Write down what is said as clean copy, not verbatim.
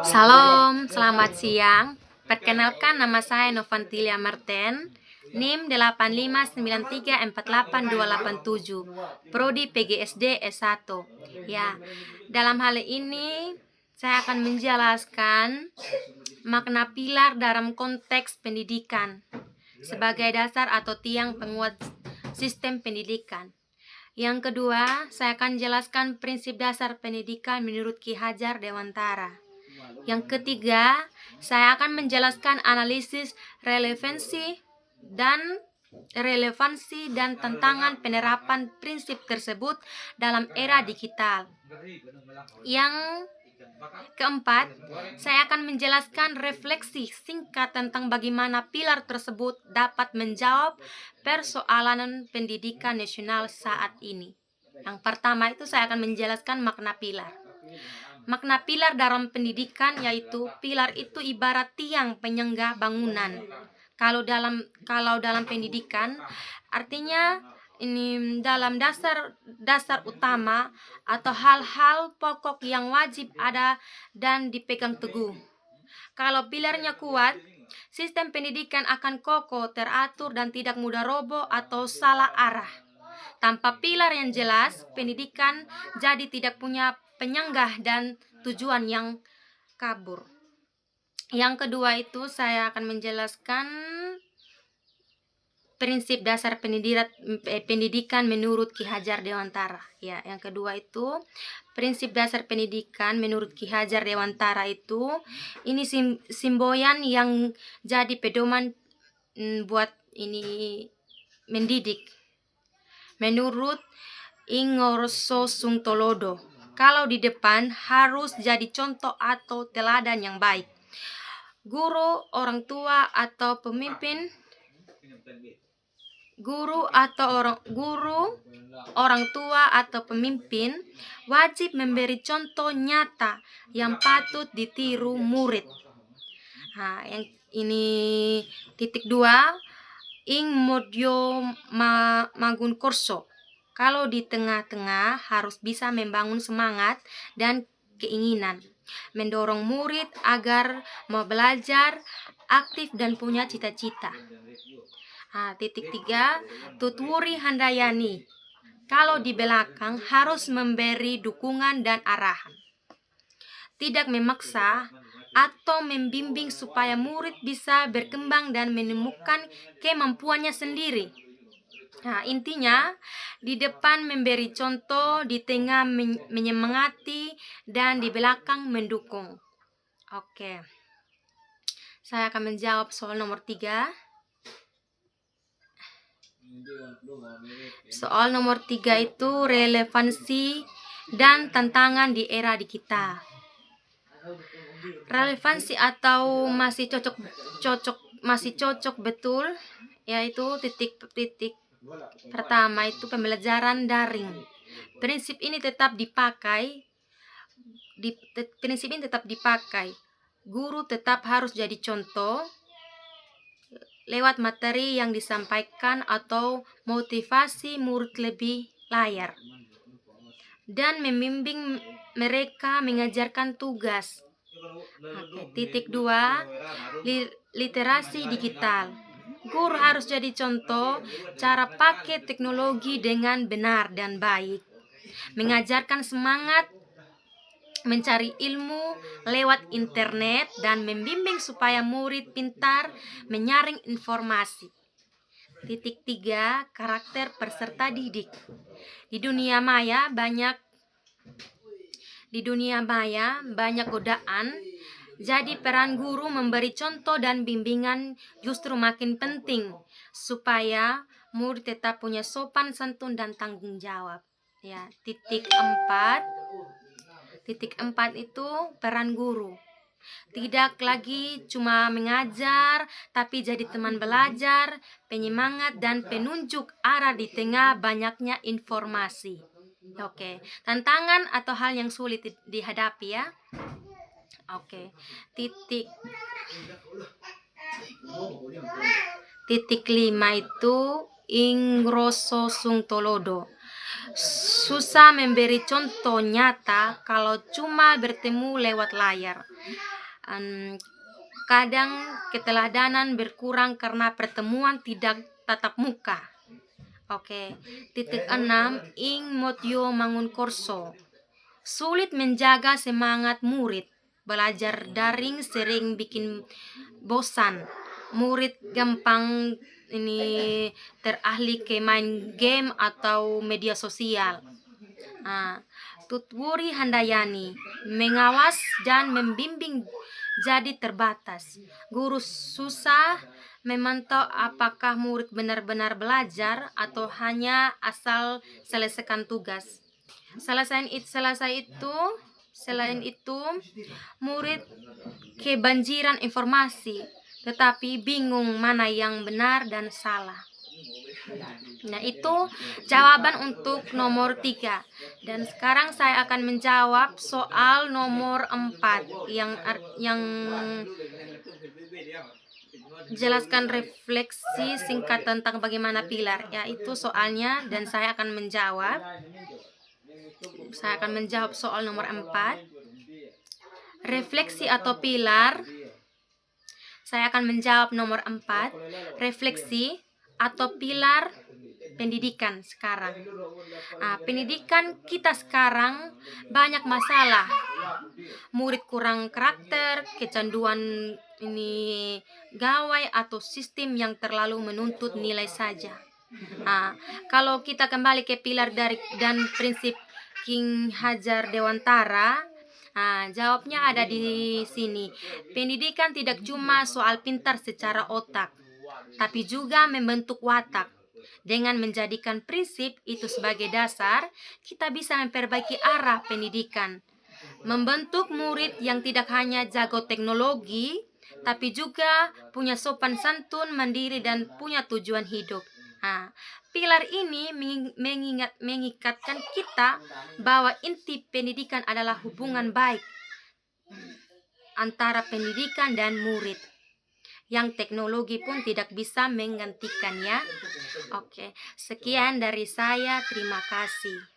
Salam, selamat siang. Perkenalkan, nama saya Novantilia Marten, NIM 859348287, Prodi PGSD S1. Ya, dalam hal ini saya akan menjelaskan makna pilar dalam konteks pendidikan sebagai dasar atau tiang penguat sistem pendidikan. Yang kedua, saya akan jelaskan prinsip dasar pendidikan menurut Ki Hajar Dewantara. Yang ketiga, saya akan menjelaskan analisis relevansi dan tantangan penerapan prinsip tersebut dalam era digital. Yang keempat, saya akan menjelaskan refleksi singkat tentang bagaimana pilar tersebut dapat menjawab persoalan pendidikan nasional saat ini. Yang pertama itu saya akan menjelaskan makna pilar. Makna pilar dalam pendidikan yaitu pilar itu ibarat tiang penyangga bangunan. Kalau dalam pendidikan artinya ini dalam dasar utama atau hal-hal pokok yang wajib ada dan dipegang teguh. Kalau pilarnya kuat, sistem pendidikan akan kokoh, teratur dan tidak mudah roboh atau salah arah. Tanpa pilar yang jelas, pendidikan jadi tidak punya penyanggah dan tujuan yang kabur. Yang kedua itu saya akan menjelaskan prinsip dasar pendidikan menurut Ki Hajar Dewantara. Ya, yang kedua itu prinsip dasar pendidikan menurut Ki Hajar Dewantara itu ini simboyan yang jadi pedoman buat ini mendidik. Menurut Ingorso Sungtolodo, kalau di depan harus jadi contoh atau teladan yang baik. Guru, orang tua atau pemimpin, orang tua atau pemimpin wajib memberi contoh nyata yang patut ditiru murid. Nah, yang ini titik 2, ing modyo magun korso. Kalau di tengah-tengah harus bisa membangun semangat dan keinginan, mendorong murid agar mau belajar, aktif dan punya cita-cita. Titik 3, tutwuri handayani. Kalau di belakang harus memberi dukungan dan arahan, tidak memaksa atau membimbing supaya murid bisa berkembang dan menemukan kemampuannya sendiri. Intinya di depan memberi contoh, di tengah menyemangati dan di belakang mendukung. Oke. Saya akan menjawab soal nomor 3. Soal nomor 3 itu relevansi dan tantangan di era digital. Relevansi atau masih cocok betul, yaitu titik pertama itu pembelajaran daring. Prinsip ini tetap dipakai. Guru tetap harus jadi contoh lewat materi yang disampaikan atau motivasi murid lebih layar dan membimbing mereka mengajarkan tugas. Titik 2, literasi digital. Guru harus jadi contoh cara pakai teknologi dengan benar dan baik, mengajarkan semangat mencari ilmu lewat internet dan membimbing supaya murid pintar menyaring informasi. Titik 3, karakter peserta didik. Di dunia maya banyak godaan, jadi peran guru memberi contoh dan bimbingan justru makin penting supaya murid tetap punya sopan santun dan tanggung jawab. Ya, titik 4 itu peran guru. Tidak lagi cuma mengajar, tapi jadi teman belajar, penyemangat dan penunjuk arah di tengah banyaknya informasi. Oke, tantangan atau hal yang sulit dihadapi ya. Oke, titik 5 itu Ingorso Sungtolodo. susah memberi contoh nyata kalau cuma bertemu lewat layar. Kadang keteladanan berkurang karena pertemuan tidak tatap muka. Oke. Titik 6, ing motio mangun korso. Sulit menjaga semangat murid. Belajar daring sering bikin bosan. Murid gampang terahli ke main game atau media sosial. Tutwuri Handayani, mengawas dan membimbing jadi terbatas. Guru susah memantau apakah murid benar-benar belajar atau hanya asal selesaikan tugas. Selain itu, murid kebanjiran informasi, tetapi bingung mana yang benar dan salah. Nah, itu jawaban untuk nomor 3. Dan sekarang saya akan menjawab soal nomor 4 yang jelaskan refleksi singkat tentang bagaimana pilar. Ya, itu soalnya dan saya akan menjawab. Saya akan menjawab soal nomor 4. Refleksi atau pilar. Saya akan menjawab nomor 4. Refleksi atau pilar pendidikan sekarang. Pendidikan kita sekarang banyak masalah. Murid kurang karakter, kecanduan gawai atau sistem yang terlalu menuntut nilai saja. Kalau kita kembali ke pilar dan prinsip King Hajar Dewantara, jawabnya ada di sini. Pendidikan tidak cuma soal pintar secara otak, tapi juga membentuk watak. Dengan menjadikan prinsip itu sebagai dasar, kita bisa memperbaiki arah pendidikan. Membentuk murid yang tidak hanya jago teknologi, tapi juga punya sopan santun, mandiri, dan punya tujuan hidup. Pilar ini mengikatkan kita bahwa inti pendidikan adalah hubungan baik antara pendidikan dan murid, yang teknologi pun tidak bisa menggantikannya. Oke, sekian dari saya. Terima kasih.